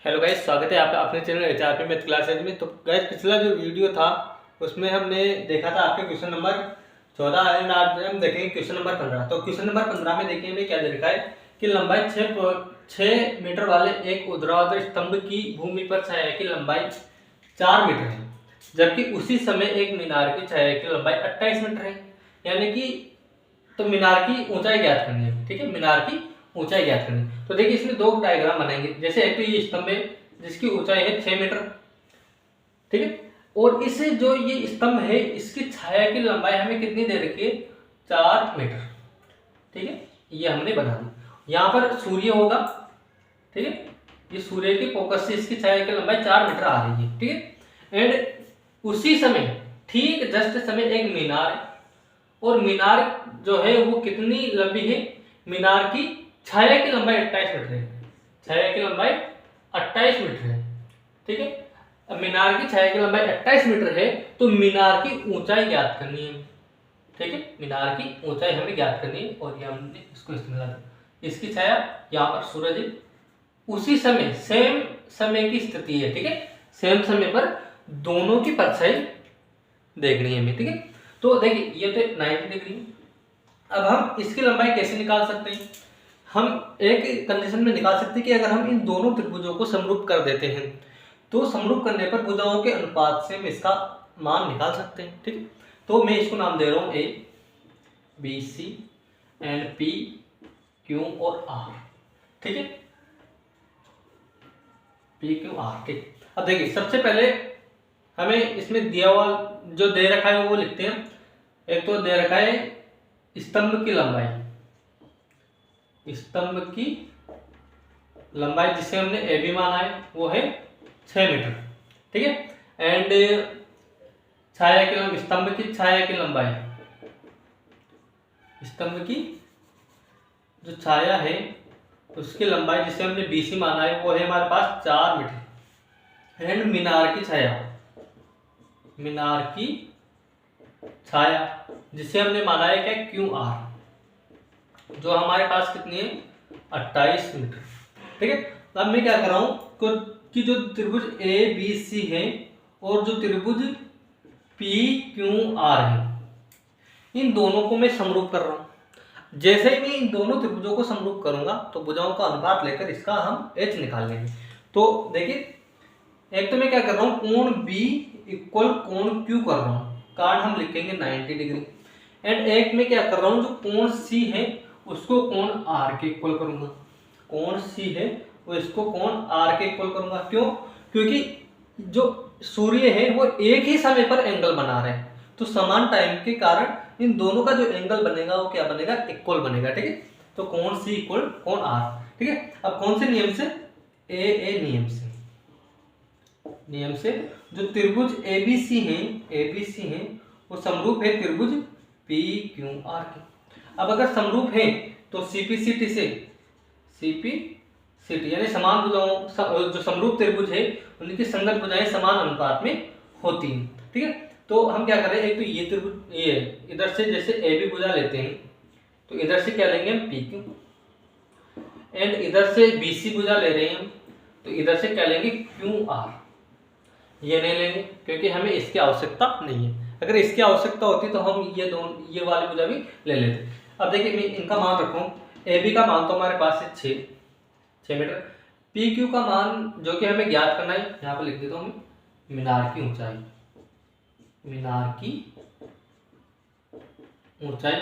Hello guys, स्वागत है आपका अपने चैनल एचआरपी मैथ क्लासेज में। तो गाइस, पिछला जो वीडियो था उसमें हमने देखा था आपके क्वेश्चन नंबर 14 एंड आज हम देखेंगे क्वेश्चन नंबर 15। तो क्वेश्चन नंबर 15 में देखिए हमें क्या दे रखा है कि लंबाई 6 मीटर वाले एक ऊर्ध्वाधर स्तंभ की भूमि पर छाया की लंबाई 4 मीटर है, जबकि उसी समय एक मीनार की छाया की लंबाई 28 मीटर है। यानी कि तो मीनार की ऊंचाई ज्ञात करनी है। ठीक है, मीनार की ऊंचाई ज्ञात करनी। तो देखिए इसमें दो डायग्राम बनाएंगे। जैसे एक तो ये स्तंभ है जिसकी ऊंचाई है 6 मीटर। ठीक है, और इसे जो ये स्तंभ है इसकी छाया की लंबाई हमें कितनी दे रखी है, 4 मीटर। ठीक है, ये हमने बना दी। यहाँ पर सूर्य होगा। ठीक है, ये सूर्य के फोकस से इसकी छाया की लंबाई 4 मीटर आ रही है। ठीक है, एंड उसी समय ठीक जस्ट समय एक मीनार है, और मीनार जो है वो कितनी लंबी है, मीनार की छाया की लंबाई 28 मीटर है। छाया की लंबाई 28 मीटर है। ठीक है, अब मीनार की छाया की लंबाई 28 मीटर है, तो मीनार की ऊंचाई ज्ञात करनी है। ठीक है, मीनार की ऊंचाई हमें ज्ञात करनी है, और ये हमने इसको इस्तेमाल किया। इसकी छाया यहाँ पर सूरज है, उसी समय सेम समय की स्थिति है। ठीक है, सेम समय पर दोनों की परछाई देखनी है हमें। ठीक है, तो देखिए ये तो 90 डिग्री। अब हम इसकी लंबाई कैसे निकाल सकते हैं? हम एक कंडीशन में निकाल सकते हैं कि अगर हम इन दोनों त्रिभुजों को समरूप कर देते हैं तो समरूप करने पर भुजाओं के अनुपात से हम इसका मान निकाल सकते हैं। ठीक है, तो मैं इसको नाम दे रहा हूं A B C and P Q और आर। ठीक है, पी क्यू आर। ठीक, अब देखिए सबसे पहले हमें इसमें दिया हुआ जो दे रखा है वो लिखते हैं। एक तो दे रखा है स्तंभ की लंबाई, स्तंभ की लंबाई जिसे हमने ए बी माना है वो है 6 मीटर। ठीक है, एंड छाया की लंबाई, स्तंभ की छाया की लंबाई, स्तंभ की जो छाया है उसकी लंबाई जिसे हमने बी सी माना है वो है हमारे पास 4 मीटर। एंड मीनार की छाया, मीनार की छाया जिसे हमने माना है क्या, क्यू आर, जो हमारे पास कितनी है, 28 मीटर। ठीक है, अब मैं क्या कर रहा हूं कि जो त्रिभुज ए बी सी है और जो त्रिभुज पी क्यू आर है, इन दोनों को मैं समरूप कर रहा हूं। जैसे ही मैं इन दोनों त्रिभुजों को समरूप करूंगा तो भुजाओं का अनुपात लेकर इसका हम एच निकाल लेंगे। तो देखिए एक तो मैं क्या कर रहा हूं, कोण बी इक्वल कोण क्यू कर रहा हूं, कारण हम लिखेंगे 90 डिग्री। एंड एक में क्या कर रहा हूं, जो कोण सी है उसको कोण आर के इक्वल करूंगा। कोण सी है वो इसको कोण आर के इक्वल करूंगा। क्यों? क्योंकि जो सूर्य है वो एक ही समय पर एंगल बना रहे हैं, तो समान टाइम के कारण इन दोनों का जो एंगल बनेगा वो क्या बनेगा, इक्वल बनेगा। ठीक है, तो कोण सी इक्वल कोण आर। ठीक है, अब कौन से नियम से, ए नियम से, नियम से जो त्रिभुज एबीसी है वो समरूप है त्रिभुज पी क्यू आर के। अब अगर समरूप है तो सीपीसीटी से, सीपीसीटी यानी समान भुजाओं, जो समरूप त्रिभुज है उनकी संगत भुजाएं समान अनुपात में होती हैं। ठीक है, तो हम क्या करें, एक तो ये त्रिभुज, ये इधर से जैसे ए बी भुजा लेते हैं तो इधर से क्या लेंगे हम, पी क्यू, एंड इधर से बी सी भुजा ले रहे हैं हम तो इधर से क्या लेंगे, क्यू आर। ये नहीं लेंगे क्योंकि हमें इसकी आवश्यकता नहीं है। अगर इसकी आवश्यकता होती तो हम ये वाली भुजा भी ले लेते। अब देखिए मैं इनका मान रखूं, ए बी का मान तो हमारे पास है 6 मीटर। पी क्यू का मान जो कि हमें ज्ञात करना है, यहाँ पर लिख देता हूँ मैं, मीनार की ऊंचाई, मीनार की ऊंचाई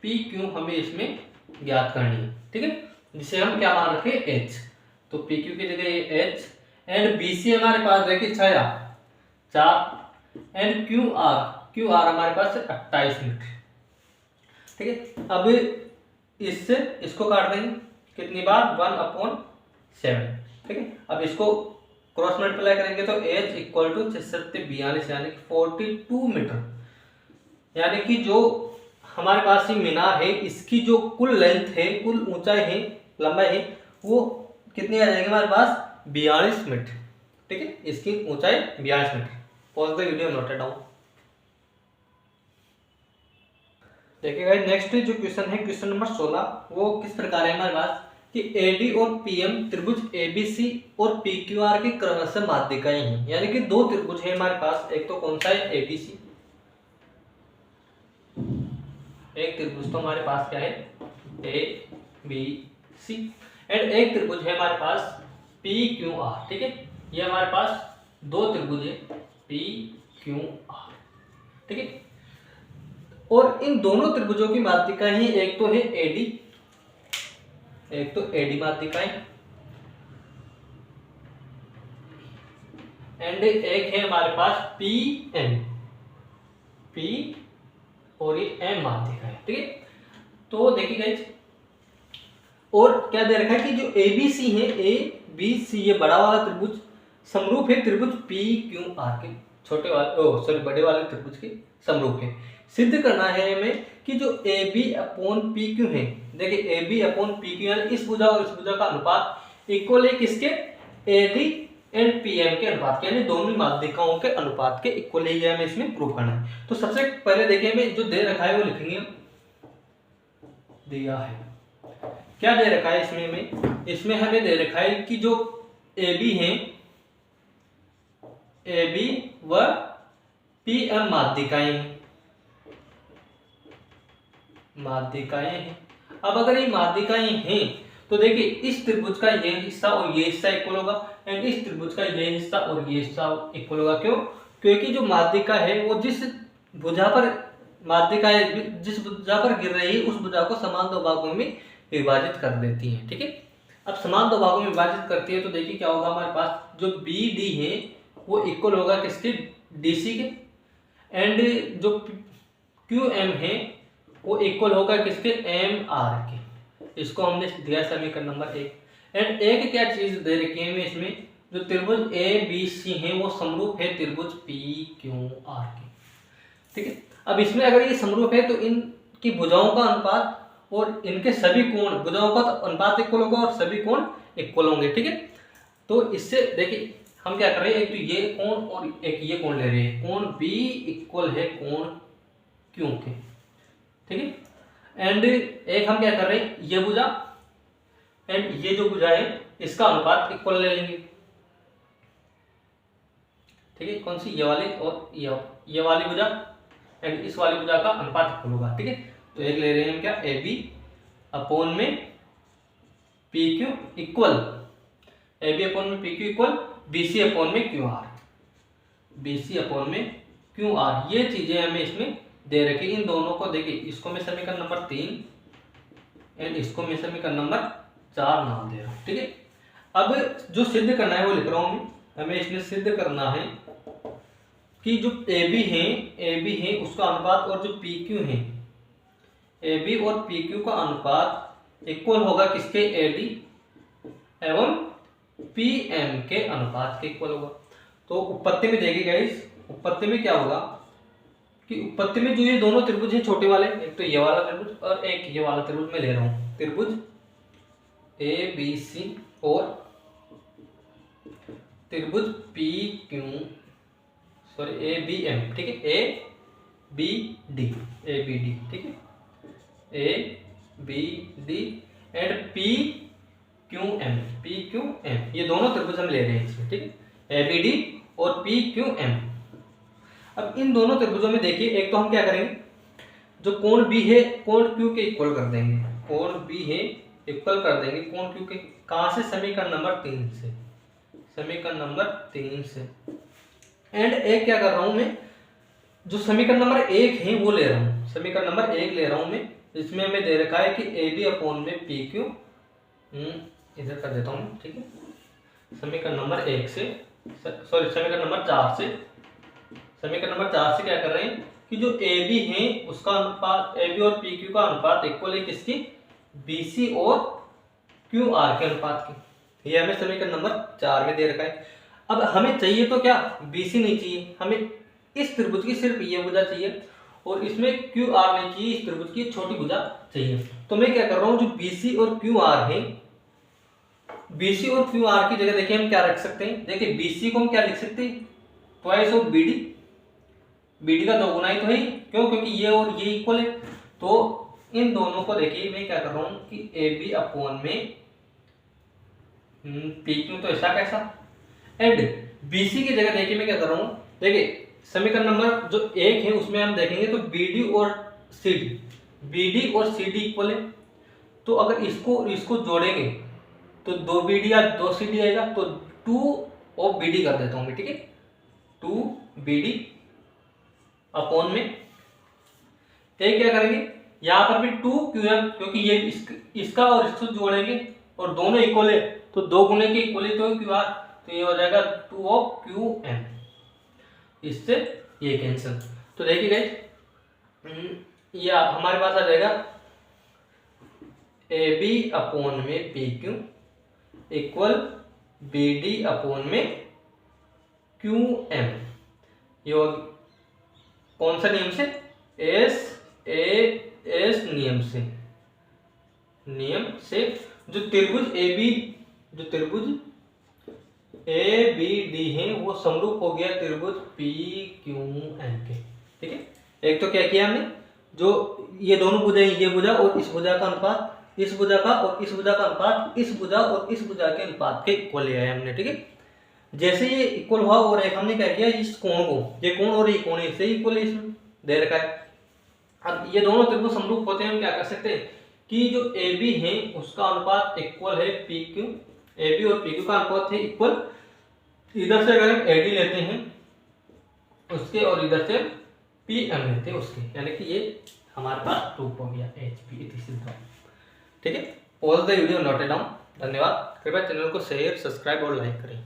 पी क्यू हमें इसमें ज्ञात करनी है। ठीक है, जिसे हम क्या मान रखे, एच। तो पी क्यू की जगह ये एच, एंड बी सी हमारे पास देखिए छाया 4, एंड क्यू आर हमारे पास है 28 मीटर। ठीक है, अब इससे इसको काट देंगे कितनी बार, 1/7। ठीक है, अब इसको क्रॉस मल्टीप्लाई करेंगे तो एच इक्वल टू 642 यानी 42 मीटर। यानी कि जो हमारे पास ये मीनार है इसकी जो कुल लेंथ है, कुल ऊंचाई है, लंबाई है, वो कितनी आ जाएगी हमारे पास, 42 मीटर। ठीक है, इसकी ऊंचाई 42 metre. Pause the video, note it down. देखिए गाइस, नेक्स्ट जो क्वेश्चन है, क्वेश्चन नंबर 16, वो किस प्रकार है हमारे पास कि AD और PM त्रिभुज ABC और PQR की क्रमशः माध्यिकाएं हैं। यानी कि दो त्रिभुज है हमारे पास, एक तो कौन सा है ABC, एक त्रिभुज तो हमारे पास क्या है ABC, एंड एक त्रिभुज है हमारे पास PQR। ठीक है, ये हमारे पास दो त्रिभुज है PQR। ठीक है, और इन दोनों त्रिभुजों की माध्यिकाएं ही, एक तो है AD, एक तो AD माध्यिकाएं, एंड एक है हमारे पास PM, P और ये M माध्यिकाएं। ठीक है, तो देखिए गाइस, और क्या दे रखा है कि जो ABC है, ABC ये बड़ा वाला त्रिभुज समरूप है त्रिभुज PQR के छोटे वाले बड़े वाले त्रिभुज के समरूप है। सिद्ध करना है हमें कि जो AB अपॉन PQ है, देखिए AB अपॉन PQ यानी इस भुजा और इस भुजा का अनुपात इक्वल है किसके, AD एंड PM के अनुपात के, यानी दोनों माध्यिकाओं के अनुपात के इक्वल ही हमें इसमें प्रूव करना है। तो सबसे पहले देखिए हमें जो दे रखा है वो लिखेंगे, दिया है क्या दे रखा है इसमें हमें दे रखा है कि जो AB है, AB व PM माध्यिकाएं हैं। अब अगर ये माध्यिकाएं हैं तो देखिए इस त्रिभुज का ये हिस्सा और ये हिस्सा इक्वल होगा, एंड इस त्रिभुज का ये हिस्सा और ये हिस्सा इक्वल होगा। क्यों? क्योंकि जो माध्यिका है वो जिस भुजा पर गिर रही है उस भुजा को समान दो भागों में विभाजित कर देती है। ठीक है, अब समान दो भागों में विभाजित करती है तो देखिए क्या होगा, हमारे पास जो BD है वो इक्वल होगा किसके, DC के, एंड जो QM है वो इक्वल होगा किसके, MR के। इसको हमने दिया समीकरण नंबर 1। एंड एक क्या चीज दे रखी है हमें इसमें, जो त्रिभुज ABC है वो समरूप है त्रिभुज PQR के। ठीक है, अब इसमें अगर ये समरूप है तो इनकी भुजाओं का अनुपात और इनके सभी कोण, भुजाओं का अनुपात इक्वल होगा और सभी कोण इक्वल होंगे। ठीक है, तो इससे देखिए हम क्या कर रहे हैं, एक तो ये कोण और एक ये कोण ले रहे हैं, कोण B इक्वल है कोण Q के। ठीक है, एंड एक हम क्या कर रहे हैं, ये भुजा एंड ये जो भुजा है इसका अनुपात इक्वल ले लेंगे। ठीक है, कौन सी, ये वाली और ये वाली भुजा एंड इस वाली भुजा का अनुपात इक्वल होगा। ठीक है, तो एक ले रहे हैं हम क्या, AB अपॉन में PQ इक्वल, AB अपॉन में PQ इक्वल BC अपॉन में QR, BC अपॉन में QR। ये चीजें हमें इसमें दे रखी। इन दोनों को देखिए, इसको मैं समीकरण नंबर 3 एंड इसको मैं समीकरण नंबर 4 नाम दे रहा हूं। ठीक है, अब जो सिद्ध करना है वो लिख रहा हूं मैं। हमें इसमें सिद्ध करना है कि जो AB है उसका अनुपात और जो PQ है, AB और PQ का अनुपात इक्वल होगा किसके, AD एवं PM के अनुपात के इक्वल होगा। तो उत्पत्ति में देखिएगा, इस उत्पत्ति में क्या होगा कि उत्पत्ति में जो ये दोनों त्रिभुज हैं छोटे वाले, एक तो ये वाला त्रिभुज और एक ये वाला त्रिभुज में ले रहा हूं, त्रिभुज ABC और त्रिभुज ABM। ठीक है, ABD, ठीक है, ABD एंड PQM, ये दोनों त्रिभुज हम ले रहे हैं इसमें। ठीक है, ABD और PQM। अब इन दोनों त्रिभुजों में देखिए, एक तो हम क्या करेंगे, जो कोण B है कोण Q के इक्वल कर देंगे, कोण B है इक्वल कर देंगे कोण Q के। कहां से, समीकरण नंबर 3 से, समीकरण नंबर 3 से। एंड एक क्या कर रहा हूं मैं, जो समीकरण नंबर 1 है वो ले रहा हूं, समीकरण नंबर 1 ले रहा हूं मैं। इसमें हमें दे रखा है कि AB अपॉन में PQ, इधर कर देता हूं। ठीक है, समीकरण नंबर 1 से, समीकरण नंबर 4 से, समीकरण नंबर 4 से क्या कर रहे हैं कि जो AB है उसका अनुपात, AB और PQ का अनुपात इक्वल है किसकी, BC और QR के अनुपात की। ये हमें समीकरण नंबर 4 में दे रखा है। अब हमें चाहिए तो क्या, BC नहीं चाहिए, हमें इस त्रिभुज की सिर्फ ये भुजा चाहिए और इसमें QR नहीं चाहिए, इस त्रिभुज की छोटी भुजा चाहिए। तो मैं क्या कर रहा हूं, जो BC और QR है, BC और QR की जगह देखिए हम क्या रख सकते हैं, देखिए BC को हम क्या लिख सकते हैं, ट्वाइस ऑफ BD, BD का 2 गुना ही तो है। क्यों? क्योंकि ये और ये इक्वल है। तो इन दोनों को देखिए मैं क्या कर रहा हूं कि AB अपॉन में पी क्यू तो ऐसा कैसा, एंड बीसी की जगह देखिए मैं क्या कर रहा हूँ, देखिए समीकरण नंबर जो 1 है उसमें हम देखेंगे तो बीडी और सी डी इक्वल है, तो अगर इसको इसको जोड़ेंगे तो 2 बीडी या 2 सी डी आएगा, तो 2 ऑफ बीडी कर देता हूँ मैं, ठीक है, 2 बीडी अपॉन में एक क्या करेंगे यहाँ पर भी 2 क्यू एम, क्योंकि ये इसका और इसको जोड़ेंगे और दोनों इक्वल है तो 2 गुने के इक्वल है तो क्यू आर, तो ये हो जाएगा 2 ऑफ क्यू एम, इससे ये कैंसिल। तो देखिए गाइस ये हमारे पास आ जाएगा ए बी अपॉन में P Q equal B D upon में क्यू एम, ये कौन सा नियम से, एस नियम से जो त्रिभुज ए बी डी है वो समरूप हो गया त्रिभुज पी क्यू एन के, ठीक है। एक तो क्या किया हमने, जो ये दोनों भुजा ये भुजा और इस भुजा का अनुपात, इस भुजा का और इस भुजा का अनुपात, इस भुजा और इस भुजा के अनुपात के इक्वल लिया है हमने, ठीक है। जैसे ये इक्वल हुआ और एक हमने क्या किया, इस कोण को, ये कोण और ये कोण इससे इक्वल है, इसमें दे रखा है। अब ये दोनों त्रिभुज समरूप होते हैं, हम क्या कर सकते हैं कि जो ए बी है उसका अनुपात इक्वल है पी क्यू, ए बी और पी क्यू का अनुपात है इक्वल, इधर से अगर हम ए डी लेते हैं उसके और इधर से पी एम लेते हैं उसके, यानी कि ये हमारे पास प्रूफ हो गया एच पी, ठीक है। All the video noted down. धन्यवाद। कृपया चैनल को शेयर, सब्सक्राइब और लाइक करें।